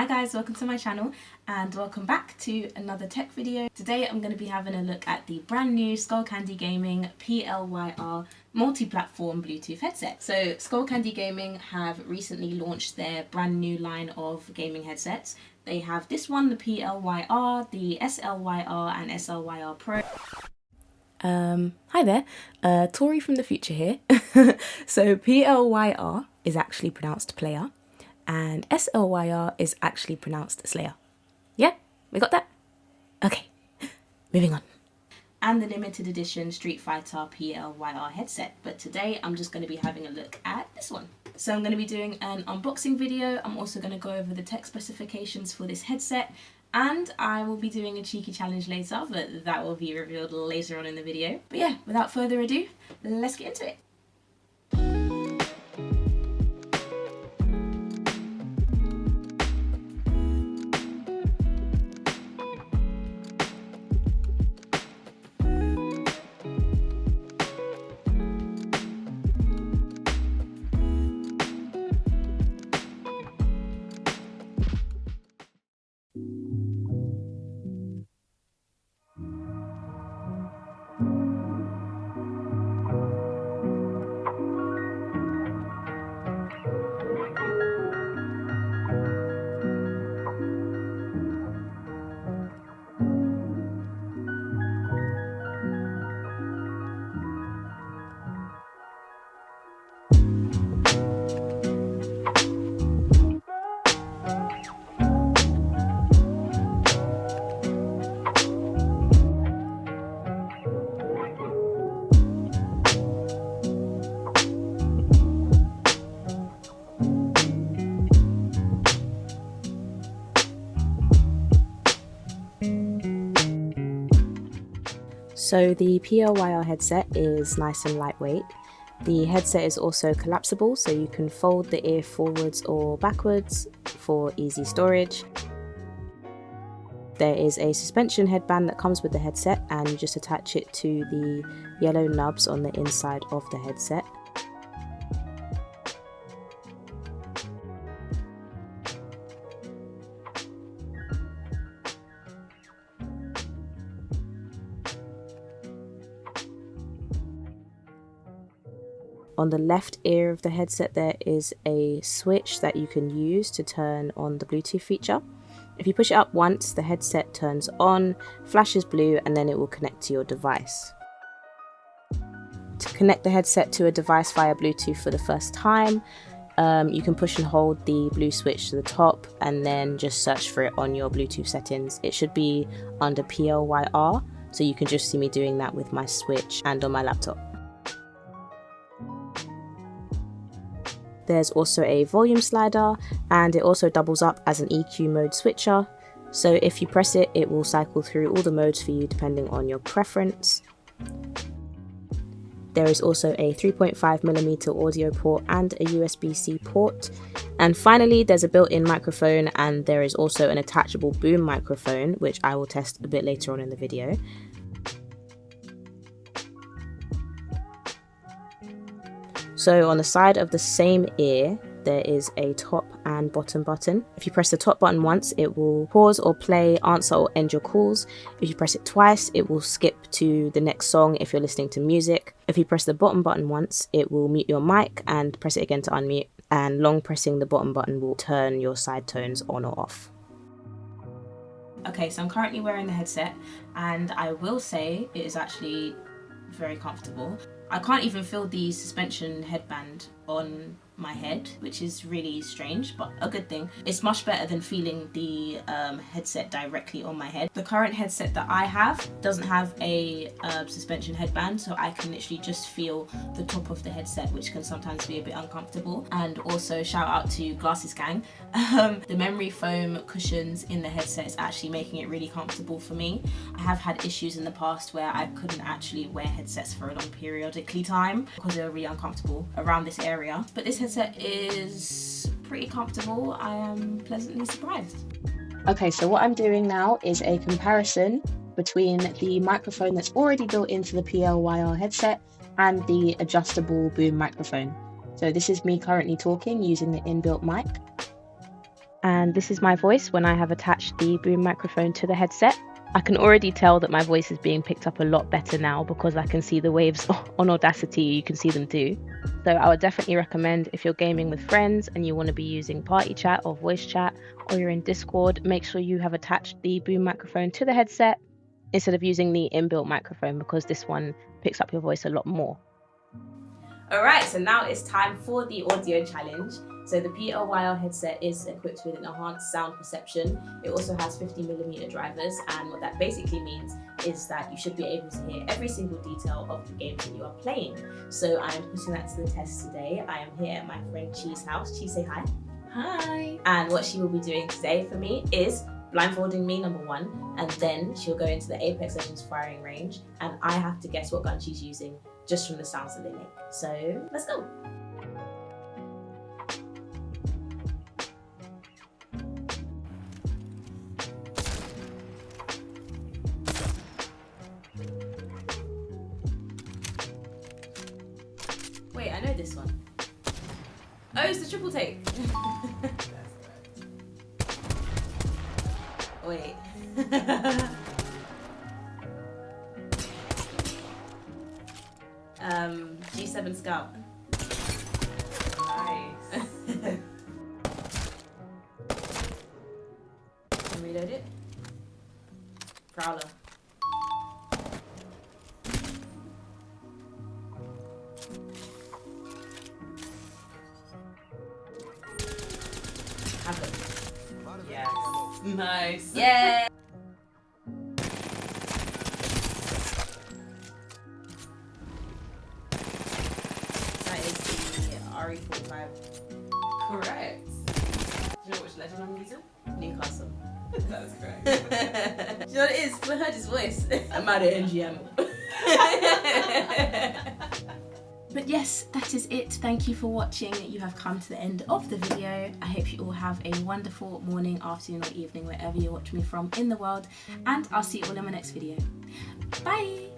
Hi guys, welcome to my channel and welcome back to another tech video. Today I'm going to be having a look at the brand new Skullcandy Gaming PLYR multi-platform Bluetooth headset. So Skullcandy Gaming have recently launched their brand new line of gaming headsets. They have this one, the PLYR, the SLYR and SLYR Pro. Hi there, Tori from the future here. So PLYR is actually pronounced player and SLYR is actually pronounced Slayer. Yeah, we got that? Okay, moving on. And the limited edition Street Fighter PLYR headset, but today I'm just going to be having a look at this one. So I'm going to be doing an unboxing video. I'm also going to go over the tech specifications for this headset, and I will be doing a cheeky challenge later, but that will be revealed later on in the video. But yeah, without further ado, let's get into it. So the PLYR headset is nice and lightweight. The headset is also collapsible, so you can fold the ear forwards or backwards for easy storage. There is a suspension headband that comes with the headset, and you just attach it to the yellow nubs on the inside of the headset. On the left ear of the headset there is a switch that you can use to turn on the Bluetooth feature. If you push it up once, the headset turns on, flashes blue, and then it will connect to your device. To connect the headset to a device via Bluetooth for the first time, you can push and hold the blue switch to the top and then just search for it on your Bluetooth settings. It should be under PLYR, so you can just see me doing that with my switch and on my laptop. There's also a volume slider, and it also doubles up as an EQ mode switcher. So if you press it, it will cycle through all the modes for you depending on your preference. There is also a 3.5mm audio port and a USB-C port. And finally, there's a built-in microphone, and there is also an attachable boom microphone, which I will test a bit later on in the video. So on the side of the same ear, there is a top and bottom button. If you press the top button once, it will pause or play, answer or end your calls. If you press it twice, it will skip to the next song if you're listening to music. If you press the bottom button once, it will mute your mic, and press it again to unmute. And long pressing the bottom button will turn your side tones on or off. Okay, so I'm currently wearing the headset, and I will say it is actually very comfortable. I can't even feel the suspension headband on my head, which is really strange, but a good thing. It's much better than feeling the headset directly on my head. The current headset that I have doesn't have a suspension headband, so I can literally just feel the top of the headset, which can sometimes be a bit uncomfortable. And also shout out to Glasses Gang. The memory foam cushions in the headset is actually making it really comfortable for me. I have had issues in the past where I couldn't actually wear headsets for a long periodically time because they were really uncomfortable around this area, but this headset is pretty comfortable. I am pleasantly surprised. Okay, so what I'm doing now is a comparison between the microphone that's already built into the PLYR headset and the adjustable boom microphone. So this is me currently talking using the inbuilt mic. And this is my voice when I have attached the boom microphone to the headset. I can already tell that my voice is being picked up a lot better now because I can see the waves on Audacity. You can see them too. So I would definitely recommend, if you're gaming with friends and you want to be using party chat or voice chat, or you're in Discord, make sure you have attached the boom microphone to the headset instead of using the inbuilt microphone, because this one picks up your voice a lot more. Alright, so now it's time for the audio challenge. So the PLYR headset is equipped with an enhanced sound perception. It also has 50mm drivers, and what that basically means is that you should be able to hear every single detail of the game that you are playing. So I am putting that to the test today. I am here at my friend Chi's house. Chi, say hi. Hi. And what she will be doing today for me is blindfolding me, number one, and then she'll go into the Apex Legends firing range, and I have to guess what gun she's using just from the sounds that they make. So let's go. Wait, I know this one. Oh, it's the triple take. Wait. G7 Scout. Nice. Can reload it. Prowler. Have it. Yes. Nice. Yeah. That is the RE45. Correct. Do you know which legend I'm using? Newcastle. That's correct. Do you know what it is? We heard his voice. I'm at an NGM. But yes, that is it. Thank you for watching. You have come to the end of the video. I hope you all have a wonderful morning, afternoon or evening, wherever you're watching me from in the world. And I'll see you all in my next video. Bye!